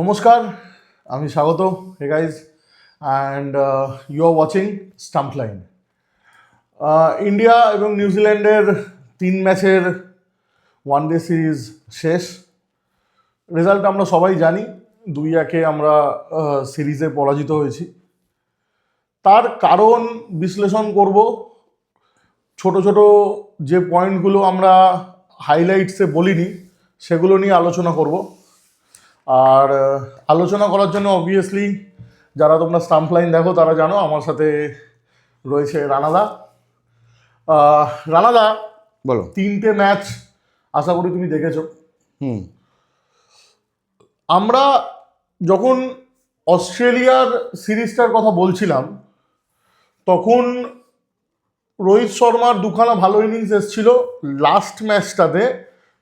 নমস্কার, আমি স্বাগত। Hey guys, and you are watching stump line. India এবং নিউজিল্যান্ডের 3 ম্যাচের ওয়ানডে সিরিজ শেষ। রেজাল্ট আমরা সবাই জানি, 2-1 আমরা সিরিজে পরাজিত হয়েছি। তার কারণ বিশ্লেষণ করব, ছোট ছোট যে পয়েন্টগুলো আমরা হাইলাইটসে বলিনি সেগুলো নিয়ে আলোচনা করব। আর আলোচনা করার জন্য অবভিয়াসলি যারা তোমরা স্টাম্প লাইন দেখো তারা জানো আমার সাথে রয়েছে রানাদা। রানাদা, বলো। 3টে ম্যাচ আশা করি তুমি দেখেছো। আমরা যখন অস্ট্রেলিয়ার সিরিজটার কথা বলছিলাম তখন রোহিত শর্মার দুখানা ভালো ইনিংস এসেছিল। লাস্ট ম্যাচটাতে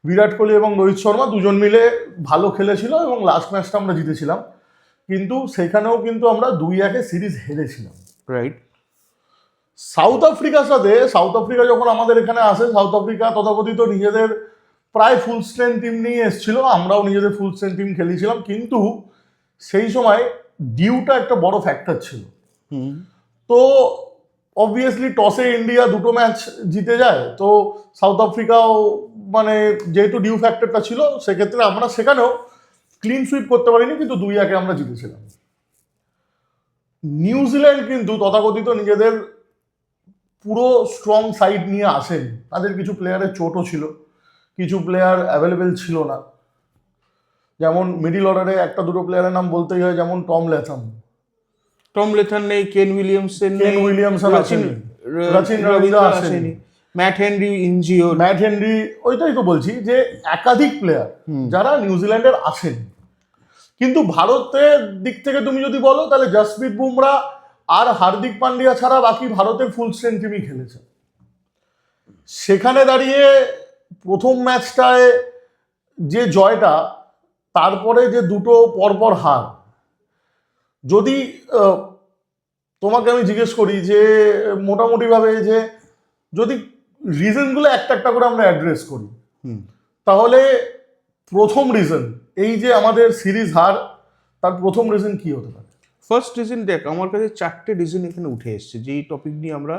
বিরাট কোহলি এবং রোহিত শর্মা দুজন মিলে ভালো খেলেছিল এবং লাস্ট ম্যাচটা আমরা জিতেছিলাম, কিন্তু সেখানেও কিন্তু আমরা 2-1 সিরিজ হেরেছিলাম। রাইট। সাউথ আফ্রিকা যখন আমাদের এখানে আসে, সাউথ আফ্রিকা তথাকথিত নিজেদের প্রায় ফুল স্ট্রেংথ টিম নিয়ে এসেছিল, আমরাও নিজেদের ফুল স্ট্রেংথ টিম খেলেছিলাম, কিন্তু সেই সময় ডিউটা একটা বড় ফ্যাক্টর ছিল। তো অবভিয়াসলি টসে ইন্ডিয়া 2টো ম্যাচ জিতে যায়, তো সাউথ আফ্রিকাও মানে যেহেতু ডিউ ফ্যাক্টরটা ছিল সেক্ষেত্রে আমরা সেখানেও ক্লিন সুইপ করতে পারিনি, কিন্তু 2-1 আমরা জিতেছিলাম। নিউজিল্যান্ড কিন্তু তথাকথিত নিজেদের পুরো স্ট্রং সাইড নিয়ে আসেনি। তাদের কিছু প্লেয়ারের চোটও ছিল, কিছু প্লেয়ার অ্যাভেলেবেল ছিল না। যেমন মিডিল অর্ডারে 1-2 প্লেয়ারের নাম বলতেই হয়, যেমন টম লেথন নেই, কেন উইলিয়ামসন রাচিন রবীন্দ্র আসেনি, ম্যাট হেনরি ওইটাই তো বলছি যে একাধিক প্লেয়ার যারা নিউজিল্যান্ডের আসেন। কিন্তু ভারতের দিক থেকে তুমি যদি বলো তাহলে জসপ্রীত বুমরা আর হার্দিক পান্ডিয়া ছাড়া বাকি ভারতের ফুল স্ট্রেংথ টিমই খেলেছে। সেখানে দাঁড়িয়ে প্রথম ম্যাচটায় যে জয়টা, তারপরে যে 2টো পরপর হার, যদি তোমাকে আমি জিজ্ঞেস করি যে মোটামুটিভাবে যে যদি রিজনগুলো একটা একটা করে আমরা অ্যাড্রেস করি, তাহলে প্রথম রিজন এই যে আমাদের সিরিজ হার, তার প্রথম রিজন কি হতে পারে? ফার্স্ট রিজন, দেখ আমার কাছে 4টে রিজন এখানে উঠে এসছে যেই টপিক নিয়ে আমরা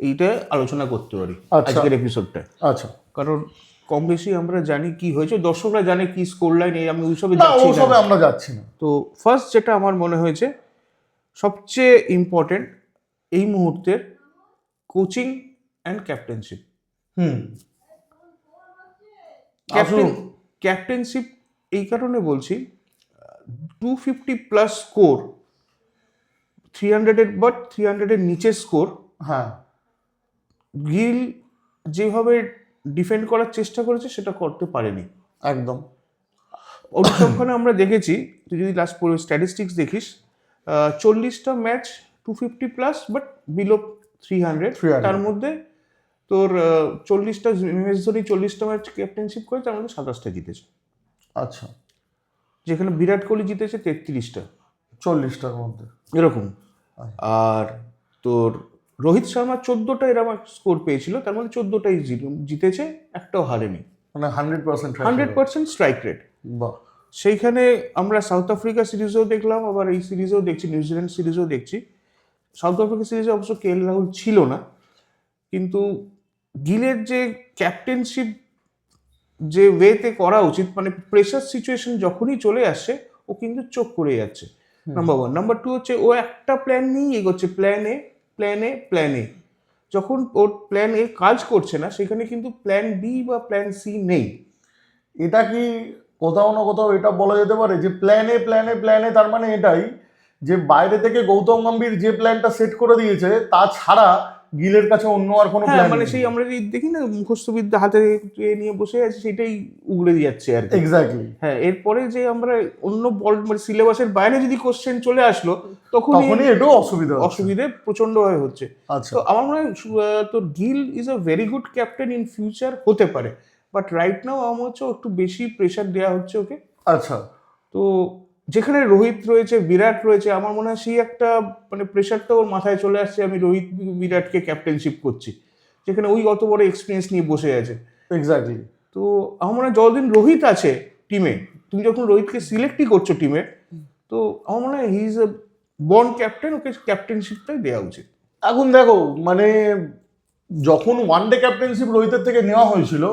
এইটা আলোচনা করতে পারি আজকের এপিসোডটা। আচ্ছা, কারণ কম বেশি আমরা জানি কি হয়েছে, দর্শকরা জানে কি স্কোর লাইন, এই আমি ওইসবে আমরা যাচ্ছি না। তো ফার্স্ট যেটা আমার মনে হয়েছে সবচেয়ে ইম্পর্টেন্ট এই মুহূর্তের, কোচিং অ্যান্ড ক্যাপ্টেনশিপ। ক্যাপ্টেনশিপ এই কারণে বলছি, 250+ স্কোর, 300-এর নিচের স্কোর, হ্যাঁ, গিল যেভাবে ডিফেন্ড করার চেষ্টা করেছে সেটা করতে পারেনি একদম। ওখানে আমরা দেখেছি, তুই যদি লাস্ট স্ট্যাটিস্টিক্স দেখিস, 40টা ম্যাচ 250+, বাট বিলো 300। তার মধ্যে তোর 40টা ম্যাচ ক্যাপ্টেনশিপ করে, তার মধ্যে 27টা জিতেছে। আচ্ছা, যেখানে বিরাট কোহলি জিতেছে 33টা 40টার মধ্যে এরকম। আর তোর রোহিত শর্মা 14টা এরকম স্কোর পেয়েছিল, তার মধ্যে 14টাই জিতেছে, একটাও হারেনি, মানে 100% স্ট্রাইক রেট। সেইখানে আমরা সাউথ আফ্রিকা সিরিজেও দেখলাম, আবার এই সিরিজেও দেখছি, নিউজিল্যান্ড সিরিজেও দেখছি। সাউথ আফ্রিকা সিরিজে অবশ্য KL রাহুল ছিল না, কিন্তু গিলের যে ক্যাপ্টেনশিপ যে ওয়েতে করা উচিত, মানে প্রেশার সিচুয়েশন যখনই চলে আসছে ও কিন্তু চোখ করে যাচ্ছে, নাম্বার 1। নাম্বার 2 হচ্ছে ও একটা প্ল্যান নিয়েই এগোচ্ছে, প্ল্যান এ। যখন ওর প্ল্যান এ কাজ করছে না, সেখানে কিন্তু প্ল্যান বি বা প্ল্যান সি নেই। এটা কি কোথাও না কোথাও এটা বলা যেতে পারে যে প্ল্যান এ, তার মানে এটাই যে বাইরে থেকে গৌতম গম্ভীর যে প্ল্যানটা সেট করে দিয়েছে তা ছাড়া গিলের কাছে অন্য আর কোনো প্ল্যান, মানে সেই আমরা দেখি না মুখস্থ বিদ্যা হাতে নিয়ে বসে আছে, সেটাই উগড়ে যাচ্ছে আর কি। এক্স্যাক্টলি। হ্যাঁ, এরপরে যে আমরা অন্য মানে সিলেবাসের বাইরে যদি কোশ্চেন চলে আসলো, তখনই একটু অসুবিধে প্রচন্ডভাবে হচ্ছে। আচ্ছা, তো আমার মনে হয় তোর Gill is a very good captain in future, হতে পারে, বাট রাইট নাও আমার হচ্ছে একটু বেশি প্রেশার দেওয়া হচ্ছে ওকে। আচ্ছা, তো যেখানে রোহিত রয়েছে, বিরাট রয়েছে, আমার মনে হয় সেই একটা মানে প্রেশারটা ওর মাথায় চলে আসছে, আমি রোহিত বিরাটকে ক্যাপ্টেনশিপ করছি, যেখানে ওই অত বড় এক্সপিরিয়েন্স নিয়ে বসে আছে। এক্স্যাক্টলি। তো আমার মনে হয় যতদিন রোহিত আছে টিমে, তুমি যখন রোহিতকে সিলেক্টই করছো টিমে, তো আমার মনে হয় he is a born captain, ওকে ক্যাপ্টেনশিপটাই দেওয়া উচিত। এখন দেখো মানে যখন ওয়ানডে ক্যাপ্টেনশিপ রোহিতের থেকে নেওয়া হয়েছিল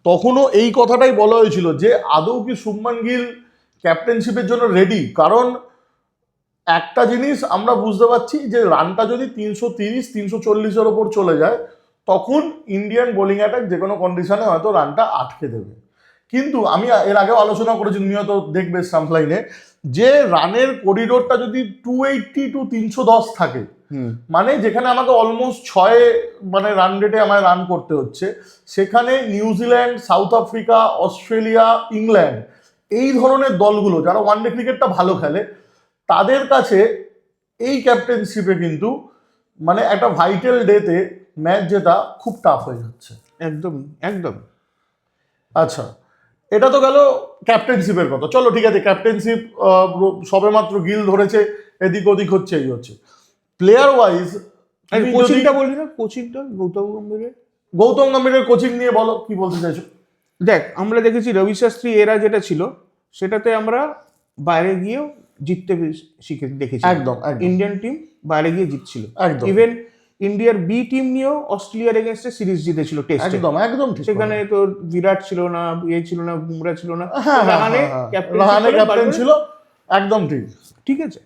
তখনও এই কথাটাই বলা হয়েছিল যে আদৌ কি শুভমান গিল ক্যাপ্টেনশিপের জন্য রেডি। কারণ একটা জিনিস আমরা বুঝতে পারছি যে রানটা যদি 330-340-এর ওপর চলে যায় তখন ইন্ডিয়ান বোলিং অ্যাটাক যে কোনো কন্ডিশনে হয়তো রানটা আটকে দেবে। কিন্তু আমি এর আগেও আলোচনা করেছি, তুমি হয়তো দেখবে স্টাম্প লাইনে, যে রানের করিডোরটা যদি 280-310 থাকে, মানে যেখানে আমাকে অলমোস্ট 6 মানে রান রেটে আমায় রান করতে হচ্ছে, সেখানে New Zealand, south Africa, Australia, England এই ধরনের দলগুলো যারা ওয়ানডে ক্রিকেটটা ভালো খেলে তাদের কাছে এই ক্যাপ্টেনশিপে কিন্তু মানে একটা ভাইটাল ডেতে ম্যাচ জেতা খুব টাফ হয়ে যাচ্ছে। একদম একদম। আচ্ছা, এটা তো গেল ক্যাপ্টেনশিপের কথা। চলো ঠিক আছে, ক্যাপ্টেনশিপ সবেমাত্র গিল ধরেছে, এদিক ওদিক হচ্ছে, এই হচ্ছে। প্লেয়ার ওয়াইজ কোচিংটা বললি না, কোচিংটা গৌতম গম্ভীরের কোচিং নিয়ে বলো, কি বলতে চাইছো? দেখ, আমরা দেখেছি রবি শাস্ত্রী এরা যেটা ছিল সেটাতে আমরা বাইরে গিয়েও জিততে দেখেছি। একদম ইন্ডিয়ান টিম বাইরে গিয়ে জিতছিল। একদম ইভেন ইন্ডিয়ার বি টিম নিয়েও অস্ট্রেলিয়ার এগেনস্টে সিরিজ জিতেছিল টেস্টে। একদম একদম ঠিক। সেখানে তো বিরাট ছিল না, ছিল না, বুমরা ছিল না, রাহানে ক্যাপ্টেন ছিল। একদম ঠিক। ঠিক আছে,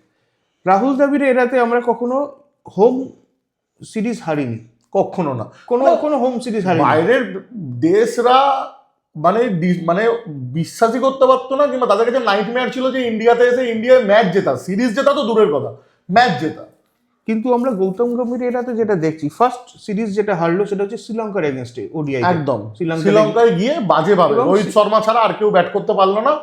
রাহুল দ্রাবিড় এরাতে আমরা কখনো হোম সিরিজ হারিনি, কখনো না, কোনো হোম সিরিজ হারিনি। বাইরের দেশরা মানে বিশ্বাসই করতে পারতো না, কিংবা তাদের কাছে নাইটমেয়ার ছিল যে ইন্ডিয়াতে এসে ইন্ডিয়ায় ম্যাচ জেতা, সিরিজ জেতা তো দূরের কথা, ম্যাচ জেতা। কিন্তু আমরা গৌতম গম্ভীর এরাতে যেটা দেখছি, ফার্স্ট সিরিজ যেটা হারলো সেটা হচ্ছে শ্রীলঙ্কার এগেনস্টে ওডিআই। একদম, শ্রীলঙ্কায় গিয়ে বাজে ভাবে রোহিত শর্মা ছাড়া আর কেউ ব্যাট করতে পারলো না,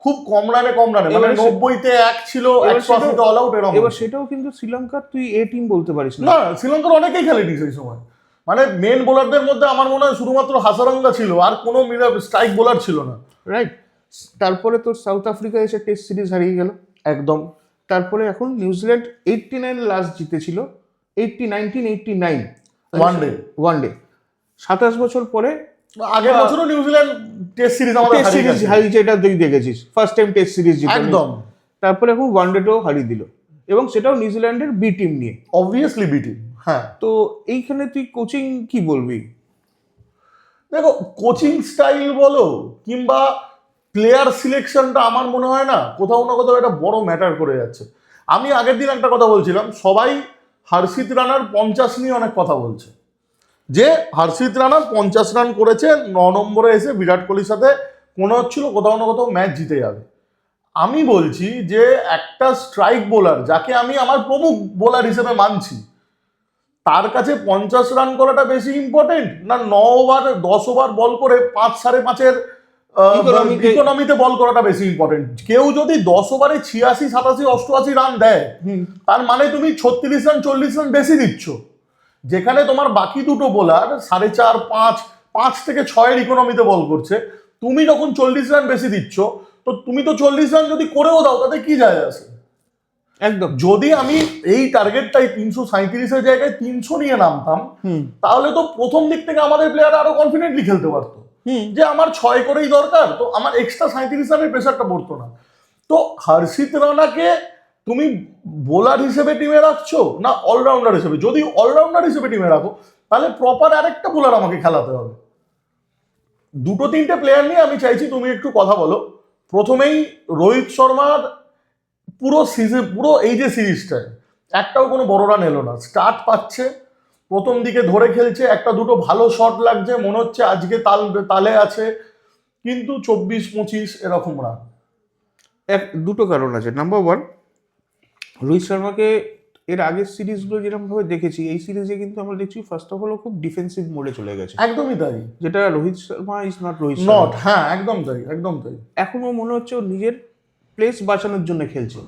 খুব কম রানে মানে 90-তে 1 ছিল, 180-তে অল আউট এরকম। এবার সেটাও কিন্তু শ্রীলঙ্কার তুই এ টিম বলতে পারিস না। শ্রীলঙ্কার অনেকেই খেলেনি সেই সময়, মানে মেন বোলারদের মধ্যে আমার মনে হয় শুধুমাত্র হাসারাঙ্গা ছিল, আর কোনো স্ট্রাইক বোলার ছিল না। রাইট। তারপরে তোর সাউথ আফ্রিকা এসে টেস্ট সিরিজ হারিয়ে গেল। একদম। তারপরে এখন নিউজিল্যান্ড 89 লাস্ট জিতেছিল, 89 ওয়ানডে 27 বছর পরে। আগের বছরও নিউজিল্যান্ড টেস্ট সিরিজ আমাদের হারিয়েছে, এটা তুই দেখেছিস, ফার্স্ট টাইম টেস্ট সিরিজ জিতে। একদম। তারপরে এখন ওয়ানডেটাও হারিয়ে দিল, এবং সেটাও নিউজিল্যান্ডের বি টিম নিয়ে। Obviously B team. হ্যাঁ, তো এইখানে তুই কোচিং কি বলবি? দেখো, কোচিং স্টাইল বলো কিংবা প্লেয়ার সিলেকশনটা আমার মনে হয় না কোথাও না কোথাও একটা বড় ম্যাটার করে যাচ্ছে। আমি আগের দিন একটা কথা বলছিলাম, সবাই হর্ষিত রানার 50 নিয়ে অনেক কথা বলছে, যে হর্ষিত রানা 50 রান করেছে, 9 নম্বরে এসে বিরাট কোহলির সাথে মনে হচ্ছিল কোথাও না কোথাও ম্যাচ জিতে যাবে। আমি বলছি যে একটা স্ট্রাইক বোলার, যাকে আমি আমার প্রমুখ বোলার হিসেবে মানছি, তার কাছে 50 রান করাটা বেশি ইম্পর্টেন্ট না 9 ওভার 10 ওভার বল করে 5-5.5-এর ইকোনমিতে বল করাটা বেশি ইম্পর্টেন্ট? কেউ যদি 10 ওভারে 86, 87, 88 রান দেয়, তার মানে তুমি 36 রান 40 রান বেশি দিচ্ছ। যেখানে তোমার বাকি দুটো বোলার 4.5, 5 থেকে 6-এর ইকোনমিতে বল করছে, তুমি যখন 40 রান বেশি দিচ্ছ, তো তুমি তো 40 রান যদি করেও দাও তাতে কি যায় আসে? একদম। যদি আমি এই টার্গেটটাই 337-এর জায়গায় 300 নিয়ে নামতাম, তাহলে তো প্রথম দিক থেকে আমাদের প্লেয়ার আরো কনফিডেন্টলি খেলতে পারতো, যে আমার 6 করেই দরকার, তো আমার এক্সট্রা 37 রানের প্রেশারটা পড়তো না। তো হর্ষিত রানাকে তুমি বোলার হিসেবে টিমে রাখছো না অলরাউন্ডার হিসেবে? যদি অলরাউন্ডার হিসেবে টিমে রাখো, তাহলে প্রপার আরেকটা বোলার আমাকে খেলাতে হবে। 2-3টে প্লেয়ার নিয়ে আমি চাইছি তুমি একটু কথা বলো। প্রথমেই রোহিত শর্মার পুরো এই যে সিরিজটায় একটাও কোনো বড় রান এলো না, স্টার্ট পাচ্ছে, প্রথম দিকে ধরে খেলছে, একটা দুটো ভালো শট লাগছে, মনে হচ্ছে আজকে তালে আছে, কিন্তু 24-25 এরকম রান। দুটো কারণ আছে। নাম্বার 1, রোহিত শর্মাকে এর আগের সিরিজগুলো যেরকম ভাবে দেখেছি, এই সিরিজে কিন্তু আমরা দেখছি ফার্স্ট অফ অল খুব ডিফেন্সিভ মোডে চলে গেছে। একদমই তাই, যেটা Rohit Sharma is not Rohit not. হ্যাঁ, একদম তাই, একদম তাই। এখনো মনে হচ্ছে ও নিজের প্লেস বাঁচানোর জন্য খেলছে।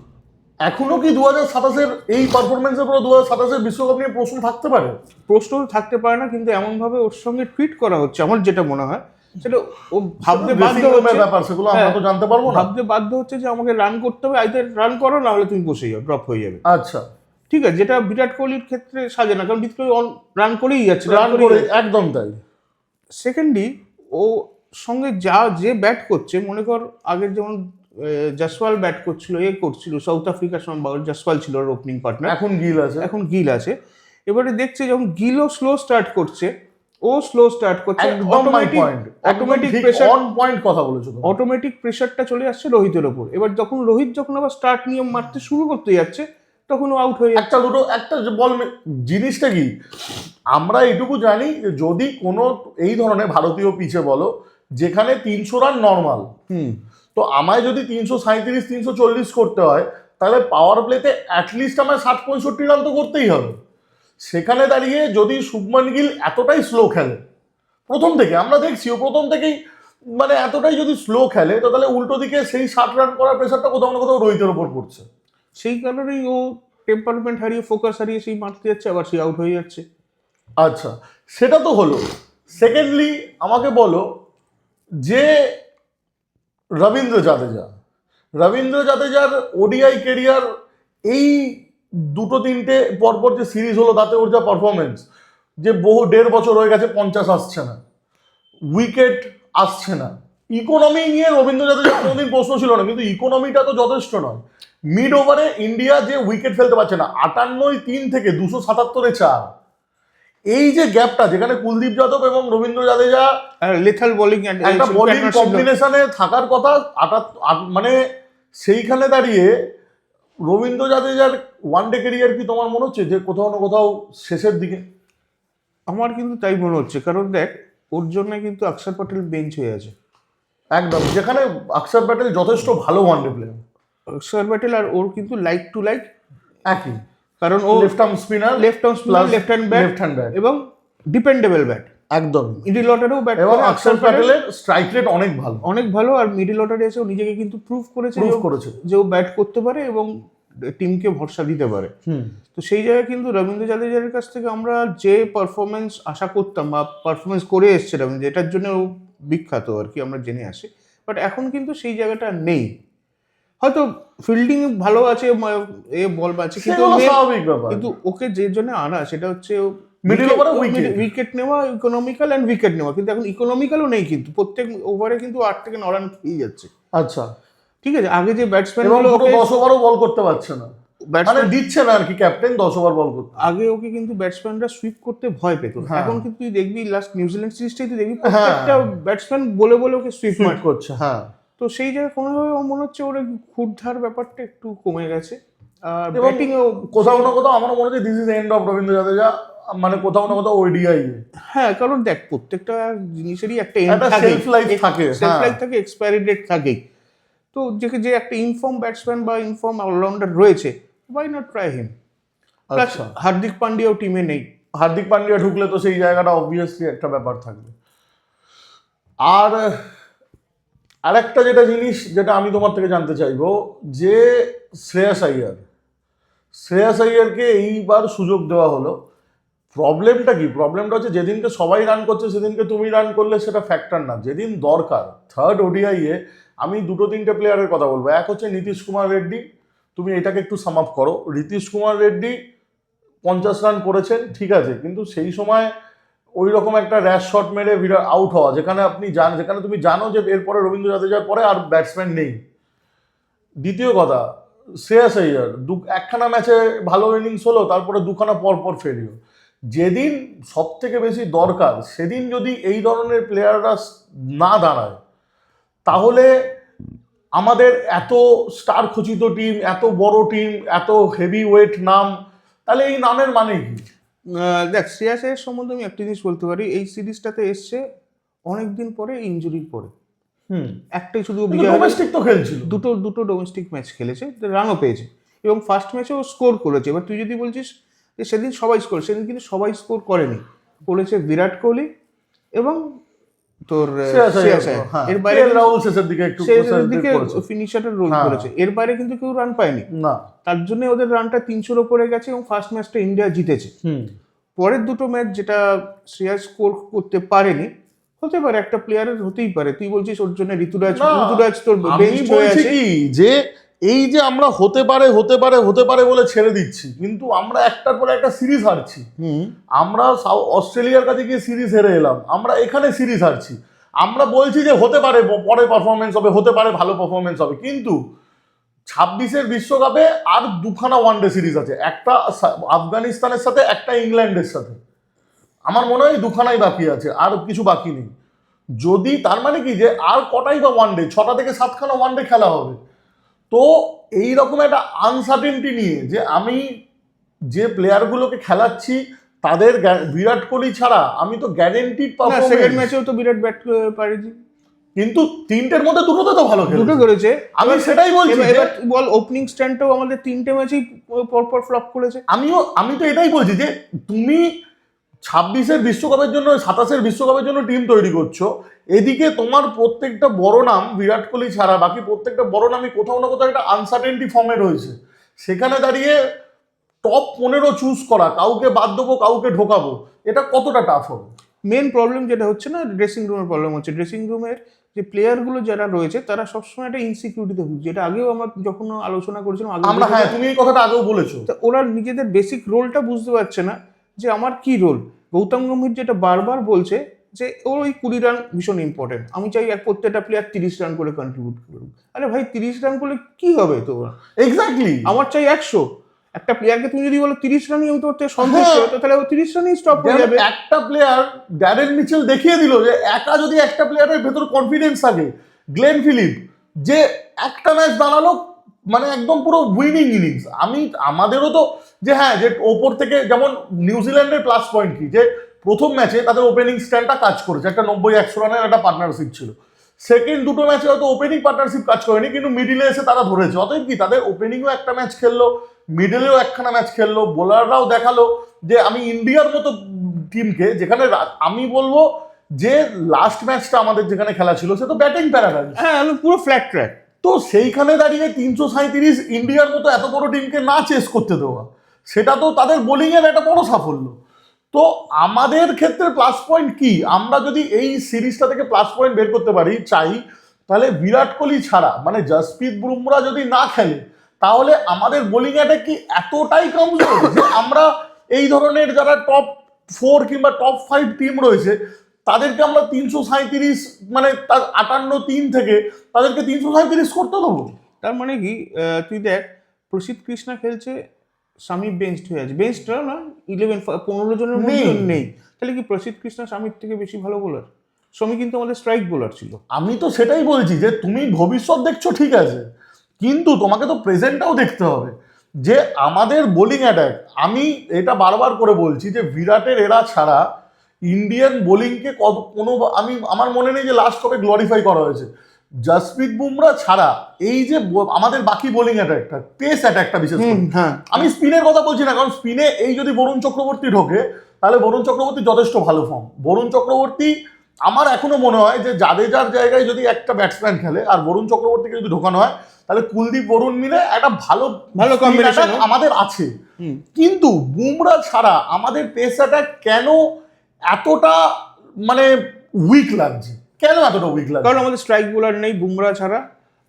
এখনো কি 2027-এর এই পারফরমেন্সের পর 2027-এর বিশ্বকাপ নিয়ে প্রশ্ন থাকতে পারে? প্রশ্ন থাকতে পারে না, কিন্তু এমন ভাবে ওর সঙ্গে ট্রিট করা হচ্ছে, আমার যেটা মনে হয় সেটা ও ভাবতে বাধ্য হচ্ছে। ব্যাপার সেগুলো আমরা তো জানতে পারবো না। ভাবতে বাধ্য হচ্ছে যে আমাকে রান করতে হবে, আইদার রান করো না হলে তুমি বসে যাও, ড্রপ হয়ে যাবে। আচ্ছা, ঠিক আছে, যেটা বিরাট কোহলির ক্ষেত্রে সাজে না, কারণ বিরাট কোহলি রান করেই যাচ্ছে, রান করে, একদম তাই। সেকেন্ডলি ও সঙ্গে যে ব্যাট করছে, মনে কর আগের যেমন জাসওয়াল ব্যাট করছিল, সাউথ আফ্রিকার সময় জাসওয়াল ছিল ওর ওপেনিং পার্টনার, এখন গিল আছে। এখন গিল আছে। এবারে দেখছে যখন গিলও স্লো স্টার্ট করছে, ও স্লো স্টার্ট করছে, অটোমেটিক প্রেসার, অন পয়েন্ট কথা বলেছো তুমি। অটোমেটিক প্রেসারটা চলে আসছে রোহিতের ওপর। এবার রোহিত যখন আবার স্টার্ট নিয়ে মারতে শুরু করতে যাচ্ছে, তখন ও আউট হয়ে যাচ্ছে। একটা বল জিনিসটা কি, আমরা এইটুকু জানি যে যদি কোনো এই ধরনের ভারতীয় পিচে বলো যেখানে 300 রান নর্মাল, তো আমায় যদি 337 340 করতে হয়, তাহলে পাওয়ার প্লেতে অ্যাটলিস্ট আমায় 60-65 রান তো করতেই হবে। সেখানে দাঁড়িয়ে যদি শুভমান গিল এতটাই স্লো খেলে প্রথম থেকে, আমরা দেখছি ও প্রথম থেকেই মানে এতটাই যদি স্লো খেলে, তো তাহলে উল্টো দিকে সেই 60 রান করার প্রেশারটা কোথাও না কোথাও রোহিতের ওপর পড়ছে। সেই কারণেই ও টেম্পারমেন্ট হারিয়ে, ফোকাস হারিয়ে সেই মারতে যাচ্ছে, আবার সে আউট হয়ে যাচ্ছে। আচ্ছা, সেটা তো হলো। সেকেন্ডলি আমাকে বলো যে রবীন্দ্র জাদেজার ওডিআই কেরিয়ার এই 2-3টে পরপর যে সিরিজ হলো, তাতে ওর যা পারফরমেন্স, যে বহু 1.5 বছর হয়ে গেছে 50 আসছে না, উইকেট আসছে না। ইকোনমি নিয়ে রবীন্দ্র জাদেজার কোনোদিন প্রশ্ন ছিল না, কিন্তু ইকোনমিটা তো যথেষ্ট নয়। মিড ওভারে ইন্ডিয়া যে উইকেট ফেলতে পারছে না, 58-3 থেকে 277-4, এই যে গ্যাপটা, যেখানে কুলদীপ যাদব এবং রবীন্দ্র জাদেজা লেথাল বোলিং, একটা বোলিং কম্বিনেশনে থাকার কথা, মানে সেইখানে দাঁড়িয়ে রবীন্দ্র জাদেজার ওয়ানডে ক্যারিয়ার কি তোমার মনে হচ্ছে যে কোথাও না কোথাও শেষের দিকে? আমার কিন্তু তাই মনে হচ্ছে, কারণ দেখ ওর জন্য কিন্তু অক্ষর প্যাটেল বেঞ্চ হয়ে আছে একদম, যেখানে অক্ষর প্যাটেল যথেষ্ট ভালো ওয়ানডে প্লেয়ার। অক্ষর প্যাটেল আর ওর কিন্তু লাইক টু লাইক একই, কারণ ও left arm spinner, left hand bat এবং ডিপেন্ডেবল ব্যাট, একদম মিডল অর্ডারেও ব্যাট এবং করে। অক্ষর প্যাটেলের স্ট্রাইক রেট অনেক ভালো, আর মিডল অর্ডারে এসে নিজেকে কিন্তু প্রুভ করেছে যে ও ব্যাট করতে পারে এবং টিমকে ভরসা দিতে পারে। তো সেই জায়গায় কিন্তু রবীন্দ্র জাদেজার কাছ থেকে আমরা যে পারফরমেন্স আশা করতাম বা পারফরমেন্স করে এসছে রবীন্দ্র, যেটার জন্য ও বিখ্যাত আর কি, আমরা জেনে আসি, বাট এখন কিন্তু সেই জায়গাটা নেই। হয়তো ফিল্ডিং ভালো আছে, বল আছে, কিন্তু ওকে যে জন্য আনা সেটা হচ্ছে উইকেট নেওয়া, ইকোনমিক্যাল অ্যান্ড উইকেট নেওয়া। কিন্তু এখন ইকোনমিক্যালও নেই, কিন্তু প্রত্যেক ওভারে কিন্তু 8 থেকে 9 রান খেয়ে যাচ্ছে। আচ্ছা, ঠিক আছে, আগে যে ব্যাটসম্যান গুলো 10 ওভারও বল করতে পারছে না, মানে দিচ্ছে না আর কি ক্যাপ্টেন 10 ওভার বল করতে। আগে ওকে কিন্তু ব্যাটসম্যানরা সুইপ করতে ভয় পেত, এখন কিন্তু তুই দেখবি লাস্ট নিউজিল্যান্ড সিরিজটাই তুই দেখবি প্রত্যেকটা ব্যাটসম্যান বলে ওকে সুইপ করছে। হ্যাঁ, তো সেই জায়গায় কোনোভাবে মনে হচ্ছে ওর ক্ষুরধার ব্যাপারটা একটু কমে গেছে। আর ব্যাটিং কোথাও না কোথাও আমার মনে হচ্ছে this is end of Rabindra Jadeja, মানে কোথাও না কোথাও ওডিআই। হ্যাঁ, কারণ দেখ প্রত্যেকটা জিনিসেরই একটা সেলফ লাইফ থাকে, এক্সপায়ারি ডেট থাকে। তো যে একটা ইনফর্ম ব্যাটসম্যান বা ইনফর্ম অলরাউন্ডার রয়েছে, why not try him. Plus Hardik পান্ডিয়াও টিমে নেই, হার্দিক পান্ডিয়া ঢুকলে তো সেই জায়গাটা অবভিয়াসলি একটা ব্যাপার থাকবে। আর আরেকটা যেটা জিনিস যেটা আমি তোমার থেকে জানতে চাইবো, যে শ্রেয়াস আইয়ারকে এইবার সুযোগ দেওয়া হলো, প্রবলেমটা কি? প্রবলেমটা হচ্ছে যেদিনকে সবাই রান করছে সেদিনকে তুমি রান করলে সেটা ফ্যাক্টর না, যেদিন দরকার থার্ড ওডিআইয়ে আমি 2-3টে প্লেয়ারের কথা বলবো। এক হচ্ছে নীতিশ কুমার রেড্ডি, তুমি এটাকে একটু সাম আপ করো। নীতিশ কুমার রেড্ডি 50 রান করেছেন, ঠিক আছে, কিন্তু সেই সময় ওই রকম একটা র্যাশ শট মেরে বিরাট আউট হওয়া, যেখানে তুমি জানো যে এরপরে রবীন্দ্র জাদেজার পরে আর ব্যাটসম্যান নেই। দ্বিতীয় কথা, শ্রেয়াস আইয়ার একখানা ম্যাচে ভালো ইনিংস হলো, তারপরে 2খানা পরপর ফেলিও। যেদিন সব থেকে বেশি দরকার সেদিন যদি এই ধরনের প্লেয়াররা না দাঁড়ায়, তাহলে আমাদের এত স্টার খচিত টিম, এত বড় টিম, এত হেভি ওয়েট নাম, তাহলে এই নামের মানে কি? দেখ, শ্রেয়াসের সম্বন্ধে আমি একটা জিনিস বলতে পারি, এই সিরিজটাতে এসছে অনেকদিন পরে, ইনজুরির পরে। একটাই শুধু ডোমেস্টিক তো খেলছিল, দুটো ডোমেস্টিক ম্যাচ খেলেছে, রানও পেয়েছে এবং ফার্স্ট ম্যাচেও স্কোর করেছে। এবার তুই যদি বলছিস যে সেদিন সবাই স্কোর, সেদিন কিন্তু সবাই স্কোর করেনি, করেছে বিরাট কোহলি এবং তোর এর বাইরে ফিনিশারের রোল করেছে। এর বাইরে কিন্তু কেউ রান পায়নি না, তার জন্য ওদের রানটা 300-র উপরে গেছে এবং ফার্স্ট ম্যাচটা ইন্ডিয়া জিতেছে। পরের দুটো ম্যাচ যেটা শ্রেয়াস স্কোর করতে পারেনি, হতে পারে একটা প্লেয়ারের, হতেই পারে। তুই বলছিস ওর জন্য ঋতুরাজ তোর বেঞ্চ হয়ে আছে, কি যে এই যে আমরা হতে পারে বলে ছেড়ে দিচ্ছি, কিন্তু আমরা একটার পরে একটা সিরিজ হারছি। আমরা অস্ট্রেলিয়ার কাছে গিয়ে সিরিজ হেরে এলাম, আমরা এখানে সিরিজ হারছি। আমরা বলছি যে হতে পারে পরে পারফরমেন্স হবে, হতে পারে ভালো পারফরমেন্স হবে, কিন্তু 26-এর বিশ্বকাপে আর দুখানা ওয়ানডে সিরিজ আছে, একটা আফগানিস্তানের সাথে, একটা ইংল্যান্ডের সাথে। আমার মনে হয় দুখানাই বাকি আছে, আর কিছু বাকি নেই। যদি তার মানে কি যে আর কটাই বা ওয়ানডে, 6টা থেকে 7খানা ওয়ানডে খেলা হবে। তো এই রকম একটা আনসার্টেনটি নিয়ে যে আমি যে প্লেয়ারগুলোকে খেলাচ্ছি তাদের বিরাট কোহলি ছাড়া আমি তো গ্যারেন্টিড সেকেন্ড পারফরমেন্স, ম্যাচেও তো বিরাট ব্যাট পারেনি, কিন্তু 3টের মধ্যে দুটোতে তো ভালো দুটো খেলেছে। করেছে। আমি সেটাই বলছি যে এবার বল ওপেনিং স্ট্যান্ডটাও আমাদের 3টে ম্যাচেই পরপর ফ্লপ করেছে। আমি তো এটাই বলছি যে তুমি 26-এর বিশ্বকাপের জন্য, 27-এর বিশ্বকাপের জন্য টিম তৈরি করছো, এদিকে তোমার প্রত্যেকটা বড় নাম বিরাট কোহলি ছাড়া বাকি প্রত্যেকটা বড় নামই কোথাও না কোথাও একটা আনসার্টেনটি ফর্মে রয়েছে। সেখানে দাঁড়িয়ে টপ 15 চুজ করা, কাউকে বাদ দেবো কাউকে ঢোকাবো, এটা কতটা টাফ হবে? মেন প্রবলেম যেটা হচ্ছে না, ড্রেসিং রুমের প্রবলেম হচ্ছে। ড্রেসিং রুমের যে প্লেয়ারগুলো যারা রয়েছে তারা সবসময় একটা ইনসিকিউরিটিতে ভুগছে, যেটা আগেও আমরা যখন আলোচনা করেছিলাম আমরা, হ্যাঁ তুমি এই কথাটা আগেও বলেছো। ওরা নিজেদের বেসিক রোলটা বুঝতে পারছে না যে আমার কি রোল। গৌতম গম্ভীর যেটা বারবার বলছে যে ওর ওই 20 রান ভীষণ ইম্পর্টেন্ট, আমি চাই প্রত্যেকটা প্লেয়ার 30 রান করে কন্ট্রিবিউট করুক। আরে ভাই 30 রান করলে কি হবে তোমার? এক্স্যাক্টলি, আমার চাই 100। একটা প্লেয়ারকে তুমি যদি বলো 30 রানই আমি তোমার থেকে সন্তুষ্ট, তাহলে ও 30 রানই স্টপ হয়ে যাবে। একটা প্লেয়ার ড্যারেন মিচেল দেখিয়ে দিল যে একা যদি একটা প্লেয়ারের ভেতর কনফিডেন্স থাকে, গ্লেন ফিলিপ, যে একটা ম্যাচ দাঁড়ালো মানে একদম পুরো উইনিং ইনিংস। আমাদেরও তো যে হ্যাঁ, যে ওপর থেকে যেমন নিউজিল্যান্ডের প্লাস পয়েন্ট কি, যে প্রথম ম্যাচে তাদের ওপেনিং স্ট্যান্ডটা কাজ করেছে, একটা 90-100 রানের একটা পার্টনারশিপ ছিল। সেকেন্ড দুটো ম্যাচে হয়তো ওপেনিং পার্টনারশিপ কাজ করেনি, কিন্তু মিডিলে এসে তারা ধরেছে। অতএব কি তাদের ওপেনিংও একটা ম্যাচ খেললো, মিডলেও একখানা ম্যাচ খেললো, বোলাররাও দেখালো যে আমি ইন্ডিয়ার মতো টিমকে, যেখানে আমি বলবো যে লাস্ট ম্যাচটা আমাদের যেখানে খেলা ছিল সে তো ব্যাটিং প্যারাডাইস, হ্যাঁ পুরো ফ্ল্যাট ট্র্যাক। তো সেইখানে দাঁড়িয়ে 337 ইন্ডিয়ার মতো এত বড় টিমকে না চেস করতে দেওয়া, সেটা তো তাদের বোলিংয়ের একটা বড় সাফল্য। তো আমাদের ক্ষেত্রে প্লাস পয়েন্ট কি, আমরা যদি এই সিরিজটা থেকে প্লাস পয়েন্ট বের করতে পারি চাই, তাহলে বিরাট কোহলি ছাড়া মানে জসপ্রীত বুমরা যদি না খেলে, তাহলে আমাদের বোলিং অ্যাটাক কি এতটাই কমজোর যে আমরা এই ধরনের যারা টপ 4 কিংবা টপ 5 টিম রয়েছে তাদেরকে আমরা 337 মানে তার 58-3 থেকে তাদেরকে 337 করতে দেবো? তার মানে কি তুই দেখ, প্রসিদ্ধ কৃষ্ণা খেলছে, স্বামী বেঞ্চড হয়ে আছে, বেঞ্চড না 15 জনের মধ্যে নেই। তাহলে কি প্রসিদ্ধ কৃষ্ণা স্বামীর থেকে বেশি ভালো বোলার? স্বামী কিন্তু আমাদের স্ট্রাইক বোলার ছিল। আমি তো সেটাই বলছি যে তুমি ভবিষ্যৎ দেখছো ঠিক আছে, কিন্তু তোমাকে তো প্রেজেন্টটাও দেখতে হবে যে আমাদের বোলিং অ্যাটাক। আমি এটা বারবার করে বলছি যে বিরাটের এরা ছাড়া ইন্ডিয়ান বোলিংকে কোনো, আমার মনে নেই যে লাস্ট কবে গ্লোরিফাই করা হয়েছে। জসপ্রীত বুমরা ছাড়া এই যে আমাদের বাকি বোলিং অ্যাটাকটা, পেস অ্যাটাকটা বিশেষ করে, হ্যাঁ আমি স্পিনের কথা বলছি না, কারণ স্পিনে এই যদি বরুণ চক্রবর্তী ঢোকে তাহলে বরুণ চক্রবর্তী যথেষ্ট ভালো ফর্ম। বরুণ চক্রবর্তী আমার এখনো মনে হয় যে জাদেজার জায়গায় যদি একটা ব্যাটসম্যান খেলে আর বরুণ চক্রবর্তীকে যদি ঢোকানো হয়, তাহলে কুলদীপ বরুণ মিলে একটা ভালো ভালো কম্বিনেশন আমাদের আছে। কিন্তু বুমরা ছাড়া আমাদের পেস অ্যাটাক কেন এতটা মানে উইক লাগছে? কেন এতটা উইক লাগছে? কারণ আমাদের স্ট্রাইক বোলার নেই বুমরা ছাড়া।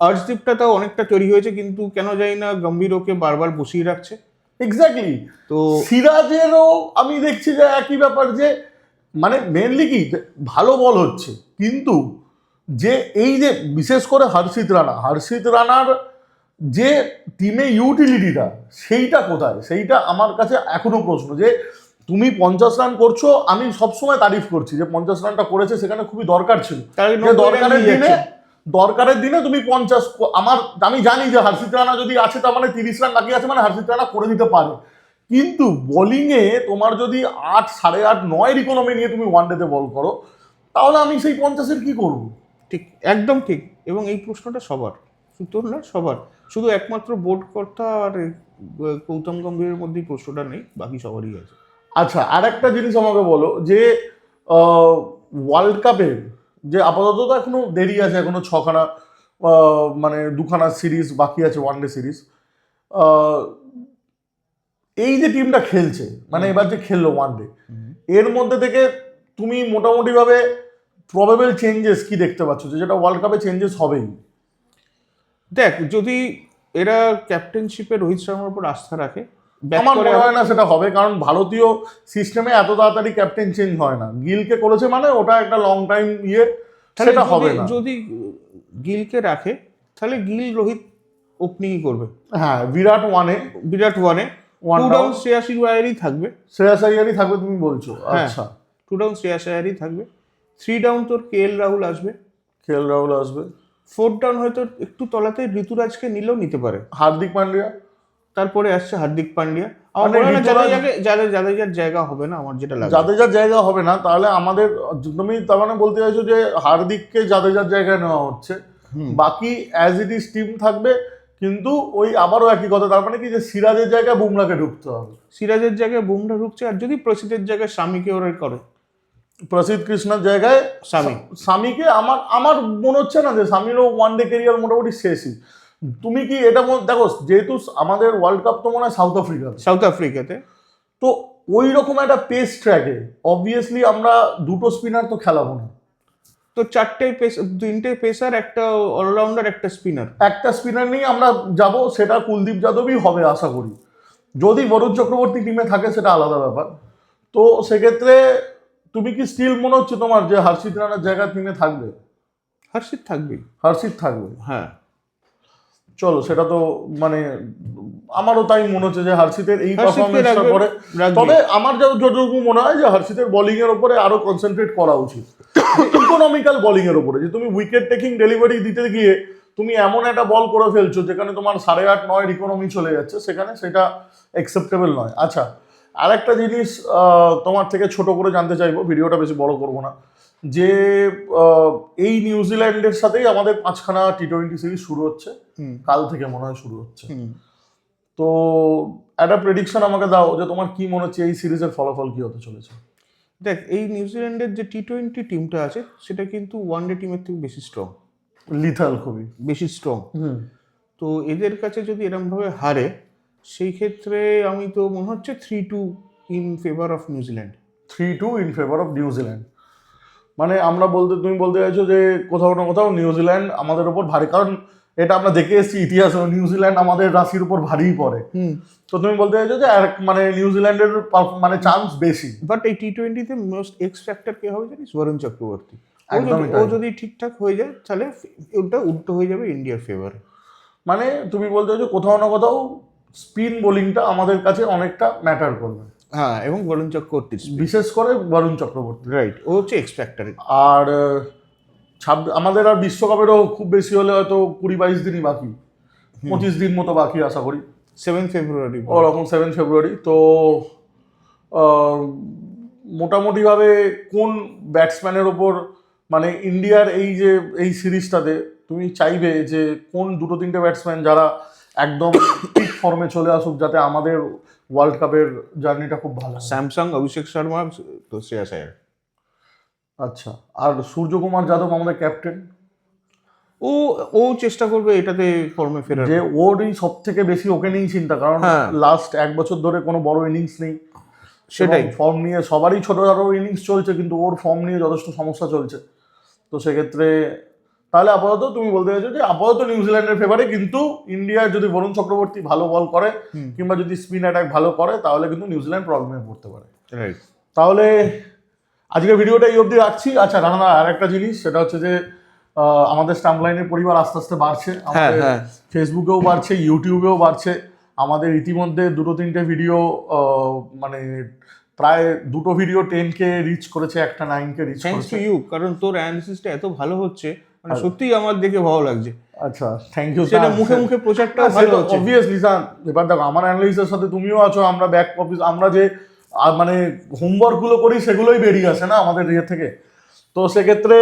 আর্শদীপটা তাও অনেকটা তৈরি হয়েছে, কিন্তু কেন জানি না গম্ভীর ওকে বারবার বসিয়ে রাখছে। এক্স্যাক্টলি। তো সিরাজেরও আমি দেখছি যে একই ব্যাপার, যে মানে মেনলি কি ভালো বল হচ্ছে, কিন্তু যে এই যে বিশেষ করে হর্ষিত রানার যে টিমে ইউটিলিটিটা সেইটা কোথায়, সেইটা আমার কাছে এখনো প্রশ্ন। যে তুমি 50 রান করছো, আমি সবসময় তারিফ করছি যে 50 রানটা করেছে, সেখানে খুবই দরকার ছিল। যে দরকারের দিনে তুমি 50, আমি জানি যে হর্ষিত রানা যদি আছে তার মানে 30 রান বাকি আছে, মানে হর্ষিত রানা করে দিতে পারে। কিন্তু বোলিংয়ে তোমার যদি 8, 8.5, 9 ইকোনমি নিয়ে তুমি ওয়ানডেতে বল করো, তাহলে আমি সেই 50-এর কি করবো? ঠিক, একদম ঠিক। এবং এই প্রশ্নটা সবার, তোর না সবার, শুধু একমাত্র বোর্ড কর্তা আর গৌতম গম্ভীরের মধ্যেই প্রশ্নটা নেই, বাকি সবারই আছে। আচ্ছা, আর একটা জিনিস আমাকে বলো যে ওয়ার্ল্ড কাপের যে আপাতত তো এখনো দেরি আছে, এখনো 6খানা মানে 2খানা সিরিজ বাকি আছে, ওয়ানডে সিরিজ। এই যে টিমটা খেলছে, মানে এবার যে খেললো ওয়ানডে, এর মধ্যে থেকে তুমি মোটামুটি ভাবে প্রবাবল চেঞ্জেস কি দেখতে পাচ্ছ, যেটা ওয়ার্ল্ড কাপে চেঞ্জেস হবেই? দেখ, যদি এরা ক্যাপ্টেনশিপে রোহিত শর্মার উপর আস্থা রাখে, আমার মনে হয় না সেটা হবে, কারণ ভারতীয় সিস্টেমে এত তাড়াতাড়ি ক্যাপ্টেন চেঞ্জ হয় না। গিলকে করেছে মানে ওটা একটা লং টাইম ইয়ে, তাহলে সেটা হবে না। যদি গিলকে রাখে তাহলে গিল রোহিত ওপেনিংই করবে। হ্যাঁ, বিরাট ওয়ানে, বিরাট ওয়ানে, One two down। Down Shreyas আইয়ারই থাকবে। শ্রেয়াস আইয়ারই থাকবে তুমি বলছো? হ্যাঁ, আচ্ছা, টু ডাউন শ্রেয়াস আইয়ারই থাকবে। 3 ডাউন তোর কেএল রাহুল আসবে। কেএল রাহুল আসবে। 4 ডাউন হয়তো একটু তলাতে ঋতুরাজকে নিলেও নিতে পারে। হার্দিক পান্ডিয়া, তারপরে আসছে হার্দিক পান্ডিয়া। আমার মানে মনে হয় না ঋতুরাজ- জাদেজার জায়গা হবে না, আমার যেটা লাগে। জাদেজার জায়গা হবে না, তাহলে আমাদের, তুমি তার মানে বলতে চাইছো যে হার্দিককে জাদেজার জায়গায় নেওয়া হচ্ছে, বাকি অ্যাজ ইট ইজ টিম থাকবে, কিন্তু ওই আবারও একই কথা, তার মানে কি যে সিরাজের জায়গায় বুমরাকে ঢুকতে হবে। সিরাজের জায়গায় বুমরা ঢুকছে, আর যদি প্রসিদ্ধের জায়গায় স্বামীকে ওরা করে, প্রসিদ্ধ কৃষ্ণার জায়গায় স্বামী। স্বামীকে আমার আমার মনে হচ্ছে না যে স্বামীরও ওয়ানডে ক্যারিয়ার মোটামুটি শেষই। তুমি কি এটা দেখো, যেহেতু আমাদের ওয়ার্ল্ড কাপ তো মনে হয় সাউথ আফ্রিকাতে, তো ওই রকম একটা পেস ট্র্যাকে অবভিয়াসলি আমরা দুটো স্পিনার তো খেলাবো না। তো তিনটে পেসার, একটা অলরাউন্ডার, একটা স্পিনার। একটা স্পিনার নিয়ে আমরা যাব, সেটা কুলদীপ যাদবই হবে আশা করি। যদি বরুণ চক্রবর্তী টিমে থাকে সেটা আলাদা ব্যাপার। তো সেক্ষেত্রে তুমি কি স্টিল মনে হচ্ছে তোমার যে হর্ষিত রানার জায়গা টিমে থাকবে? হর্ষিত থাকবেই। হর্ষিত থাকবে, হ্যাঁ। চলো সেটা তো মানে আমারও তাই মনে হচ্ছে যে হর্ষিতের এই হর্ষিতকে পারফরমেন্সটা রাখবে, পরে, রাখবে। তবে আমার যতটুকু মনে হয় যে হর্ষিতের বোলিং এর উপরে আরো কনসেন্ট্রেট করা উচিত, ইকোনমিক্যাল বোলিং এর উপরে। যে তুমি উইকেট টেকিং ডেলিভারি দিতে গিয়ে তুমি এমন একটা বল করে ফেলছো যেখানে তোমার 8.5-9 ইকোনমি চলে যাচ্ছে, সেখানে সেটা অ্যাকসেপ্টেবল নয়। আচ্ছা, আর একটা জিনিস তোমার থেকে ছোট করে জানতে চাইবো, ভিডিওটা বেশি বড় করবো না, যে এই নিউজিল্যান্ডের সাথেই আমাদের 5খানা টি-20 সিরিজ শুরু হচ্ছে, কাল থেকে মনে হয় শুরু হচ্ছে। তো একটা প্রেডিকশন আমাকে দাও যে তোমার কি মনে হচ্ছে এই সিরিজের ফলাফল কি হতে চলেছে? দেখ, এই নিউজিল্যান্ডের যে টি-20 টিমটা আছে সেটা কিন্তু ওয়ানডে টিমের থেকে বেশি স্ট্রং, লিথাল, খুবই বেশি স্ট্রং। তো এদের কাছে যদি এরমভাবে হারে, সেই ক্ষেত্রে আমি তো মনে হচ্ছে 3-2 in favour of New Zealand. 3-2 in favour of New Zealand. মানে তুমি বলতে চাইছো যে কোথাও না কোথাও নিউজিল্যান্ড আমাদের উপর ভারী, কারণ এটা আমরা দেখে এসেছি ইতিহাসে, নিউজিল্যান্ড আমাদের রাশির উপর ভারীই পড়ে। তো তুমি বলতে চাইছো যে মানে নিউজিল্যান্ডের মানে চান্স বেশি। বাট এই টি-20তে মোস্ট এক্স ফ্যাক্টর কে হবে জানিস? বরুণ চক্রবর্তী। ও যদি ঠিকঠাক হয়ে যায় তাহলে ওটা উল্টো হয়ে যাবে ইন্ডিয়ার ফেভারে। মানে তুমি বলতে চাইছো কোথাও না কোথাও স্পিন বোলিংটা আমাদের কাছে অনেকটা ম্যাটার করবে। হ্যাঁ, এবং বরুণ চক্রবর্তী, বিশেষ করে বরুণ চক্রবর্তী, রাইট, ও হচ্ছে এক্স ফ্যাক্টর। আর আমাদের আর বিশ্বকাপেরও খুব বেশি হলে হয়তো 20-22 দিনই বাকি, 25 দিন মতো বাকি আশা করি। 7 ফেব্রুয়ারি ওরকম 7 ফেব্রুয়ারি। তো মোটামুটিভাবে কোন ব্যাটসম্যানের ওপর, মানে ইন্ডিয়ার এই সিরিজটাতে তুমি চাইবে যে কোন 2-3টে ব্যাটসম্যান যারা একদম পিক ফর্মে চলে আসুক, যাতে আমাদের ওয়ার্ল্ড কাপের জার্নিটা খুব ভালো হয়? স্যামসাং, অভিষেক শর্মা, তো শ্রেয়াস আয়ার। আচ্ছা, আর সূর্যকুমার যাদব আমাদের ক্যাপ্টেন, ও চেষ্টা করবে এটাতে ফর্মে ফেরার। যে ওরই সব থেকে বেশি ওকে নিয়েই চিন্তা, কারণ লাস্ট 1 বছর ধরে কোনো বড় ইনিংস নেই, সেটাই। ফর্ম নিয়ে সবারই ছোটখাটো ইনিংস চলছে, কিন্তু ওর ফর্ম নিয়ে যথেষ্ট সমস্যা চলছে। তো সেক্ষেত্রে তাহলে আপাতত তুমি বলতে চাইছো যে আপাতত নিউজিল্যান্ডের ফেভারে, কিন্তু ইন্ডিয়ার যদি বরুণ চক্রবর্তী ভালো বল করে কিংবা যদি স্পিন অ্যাটাক ভালো করে তাহলে কিন্তু নিউজিল্যান্ড প্রবলেমে পড়তে পারে। রাইট। তাহলে আজকে ভিডিওটা এই অবধি রাখছি। আচ্ছা রানা, আর একটা জিনিস, সেটা হচ্ছে যে আমাদের স্টাম্প লাইনের পরিবার আস্তে আস্তে বাড়ছে, আমাদের ফেসবুকেও বাড়ছে, ইউটিউবেও বাড়ছে। আমাদের ইতিমধ্যে 2-3টে ভিডিও, মানে প্রায় 2টো ভিডিও 10K রিচ করেছে, একটা 9K রিচ থ্যাঙ্কস করেছে। টু ইউ, কারণ তোর অ্যানালিসিসটা এত ভালো হচ্ছে, মানে সত্যিই আমার দেখে ভালো লাগছে। আচ্ছা, থ্যাংক ইউ। সেটা মুখে মুখে প্রচারটা ভালো হচ্ছে। অবভিয়াসলি স্যার, এবার দেখো আমার অ্যানালিসিসের সাথে তুমিও আছো, আমরা ব্যাক অফিস, আমরা যে মানে হোমওয়ার্কগুলো করি সেগুলোই বেরিয়ে আসে না আমাদের ইয়ে থেকে। তো সেক্ষেত্রে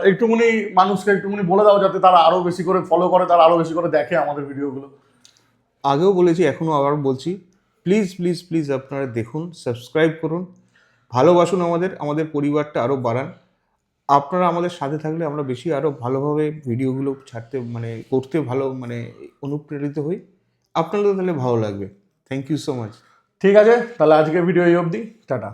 একটুখানি মানুষকে একটুখানি বলে দাও যাতে তারা আরো বেশি করে ফলো করে, তারা আরো বেশি করে দেখে আমাদের ভিডিওগুলো। আগেও বলেছি, এখনো আবার বলছি, প্লিজ প্লিজ প্লিজ আপনারা দেখুন, সাবস্ক্রাইব করুন, ভালোবাসুন আমাদের পরিবারটা আরও বাড়ান। আপনারা আমাদের সাথে থাকলে আমরা বেশি আরও ভালোভাবে ভিডিওগুলো ছাড়তে, মানে করতে ভালো, মানে অনুপ্রেরিত হই। আপনাদের তাহলে ভালো লাগবে। Thank you so much. ঠিক আছে, তাহলে আজকের ভিডিও এই অবধি, টাটা।